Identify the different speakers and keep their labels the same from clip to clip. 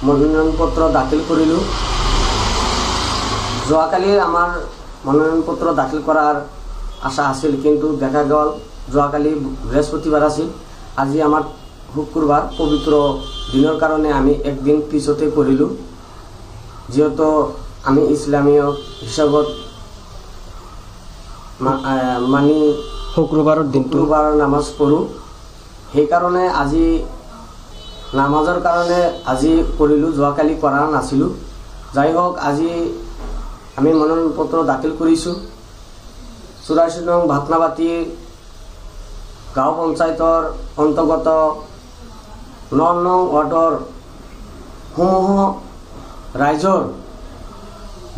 Speaker 1: মনোনয়ন পত্ৰ দাখিল কৰিলোঁ। যোৱাকালি আমাৰ মনোনয়ন পত্ৰ দাখিল কৰাৰ আশা আছিল, কিন্তু দেখা গ'ল যোৱাকালি বৃহস্পতিবাৰ আছিল, আজি আমাৰ শুক্ৰবাৰ পবিত্ৰ দিনৰ কাৰণে আমি একদিন পিছতে কৰিলোঁ। যিহেতু আমি ইছলামীয় হিচাপত মানি শুক্ৰবাৰৰ নামাজ পঢ়োঁ, সেইকাৰণে আজি নামাজৰ কাৰণে আজি কৰিলোঁ, যোৱাকালি কৰা নাছিলোঁ। যাই হওক, আজি আমি মনোনয়ন পত্ৰ দাখিল কৰিছোঁ। 84 নং ভাতনাবাটি গাঁও পঞ্চায়তৰ অন্তৰ্গত 9 নং ৱাৰ্ডৰ সমূহ ৰাইজৰ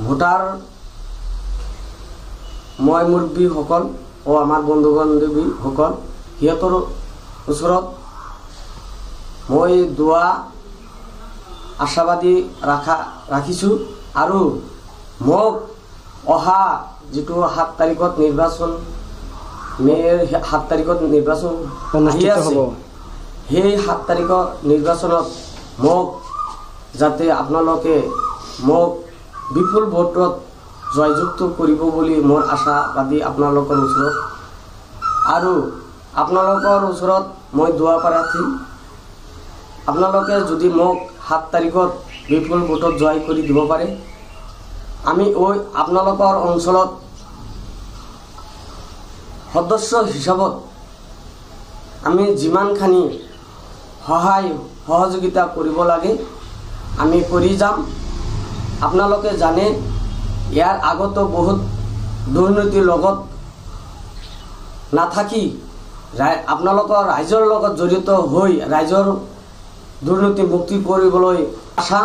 Speaker 1: ভোটাৰ মই মুৰব্বীসকল ও আমাৰ বন্ধু বান্ধৱীসকল, সিহঁতৰ ওচৰত মই দোৱা আশাবাদী ৰাখিছোঁ আৰু মোক অহা যিটো 7 তাৰিখত নিৰ্বাচন, মে'ৰ 7 তাৰিখত নিৰ্বাচন অনুষ্ঠিত হ'ব, সেই 7 তাৰিখৰ নিৰ্বাচনত মোক যাতে আপোনালোকে মোক বিপুল ভোটত জয়যুক্ত কৰিব বুলি মোৰ আশাবাদী আপোনালোকৰ ওচৰত। আৰু আপোনালোকৰ ওচৰত মই দোৱা প্ৰাৰ্থী, আপোনালোকে যদি মোক 7 তাৰিখত বিপুল ভোটত জয় কৰি দিব পাৰে, আমি আপোনালোকৰ অঞ্চলত সদস্য হিচাপত আমি যিমানখিনি সহায় সহযোগিতা কৰিব লাগে আমি কৰি যাম। আপোনালোকে জানে ইয়াৰ আগতো বহুত দুৰ্নীতিৰ লগত নাথাকি আপোনালোকৰ ৰাইজৰ লগত জড়িত হৈ ৰাইজৰ দুৰ্নীতি মুক্তি কৰিবলৈ আশা।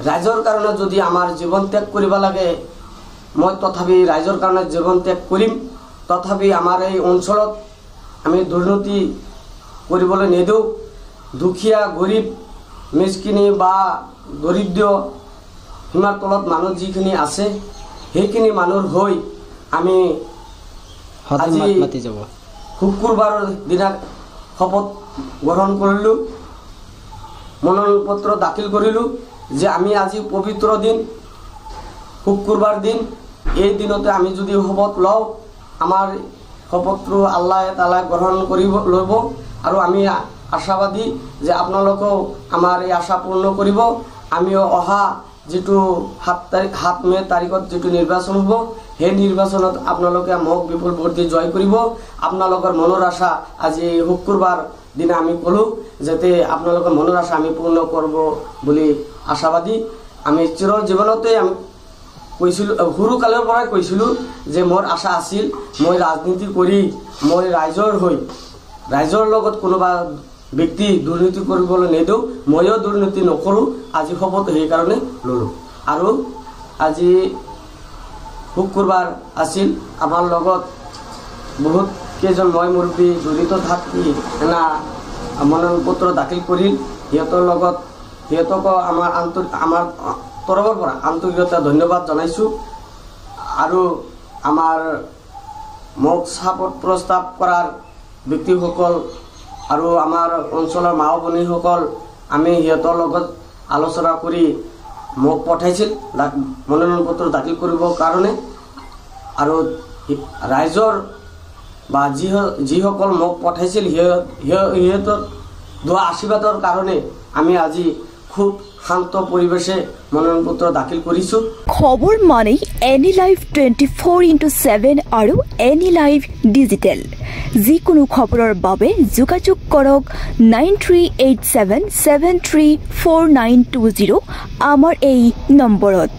Speaker 1: ৰাইজৰ কাৰণে যদি আমাৰ জীৱন ত্যাগ কৰিব লাগে, মই তথাপি ৰাইজৰ কাৰণে জীৱন ত্যাগ কৰিম। তথাপি আমাৰ এই অঞ্চলত আমি দুৰ্নীতি কৰিবলৈ নিদিওঁ। দুখীয়া গৰীব মিসকিনি বা দৰিদ্ৰ সীমাৰ তলত মানুহ যিখিনি আছে, সেইখিনি মানুহ হৈ আমি আজি শুক্ৰবাৰৰ দিনা শপত গ্ৰহণ কৰিলোঁ, মনোনয়ন পত্ৰ দাখিল কৰিলোঁ যে আমি আজি পবিত্ৰ দিন, শুক্ৰবাৰ দিন, এই দিনতে আমি যদি শপত লওঁ, আমাৰ শপতটো আল্লাহ তাআলাই গ্ৰহণ ল'ব আৰু আমি আশাবাদী যে আপোনালোকেও আমাৰ এই আশা পূৰ্ণ কৰিব। আমিও অহা যিটো 7 মে' তাৰিখত যিটো নিৰ্বাচন হ'ব, সেই নিৰ্বাচনত আপোনালোকে মোক বিপুল ভোট দি জয় কৰিব। আপোনালোকৰ মনৰ আশা আজি শুক্ৰবাৰ দিনা আমি ক'লোঁ যাতে আপোনালোকৰ মনৰ আশা আমি পূৰ্ণ কৰিব বুলি আশাবাদী। আমি চিৰ জীৱনতে আমি কৈছিলোঁ, সৰুকালৰ পৰাই কৈছিলোঁ যে মোৰ আশা আছিল মই ৰাজনীতি কৰি মই ৰাইজৰ হৈ ৰাইজৰ লগত কোনোবা ব্যক্তি দুৰ্নীতি কৰিবলৈ নিদিওঁ, ময়ো দুৰ্নীতি নকৰোঁ। আজি শপত সেইকাৰণে ল'লোঁ। আৰু আজি শুক্ৰবাৰ আছিল, আমাৰ লগত বহুত কেইজন মই মুৰব্বী জড়িত থাকি মনোনয়ন পত্ৰ দাখিল কৰিল। সিহঁতকো আমাৰ তৰফৰ পৰা আন্তৰিকতা ধন্যবাদ জনাইছোঁ। আৰু আমাৰ মোক চাপত প্ৰস্তাৱ কৰাৰ ব্যক্তিসকল আৰু আমাৰ অঞ্চলৰ মা ভনীসকল, আমি সিহঁতৰ লগত আলোচনা কৰি মোক পঠাইছিল মনোনয়ন পত্ৰ দাখিল কৰিবৰ কাৰণে। আৰু ৰাইজৰ বা যিসকল মোক পঠাইছিল সিহঁতৰ দোৱা আশীৰ্বাদৰ কাৰণে আমি আজি খুব শান্ত পৰিবেশে মনোনয়ন পত্ৰ দাখিল কৰিছোঁ।
Speaker 2: খবৰ মানে এনি লাইভ 24/7 আৰু এনি লাইভ ডিজিটেল। যিকোনো খবৰৰ বাবে যোগাযোগ কৰক 9387734920 আমাৰ এই নম্বৰত।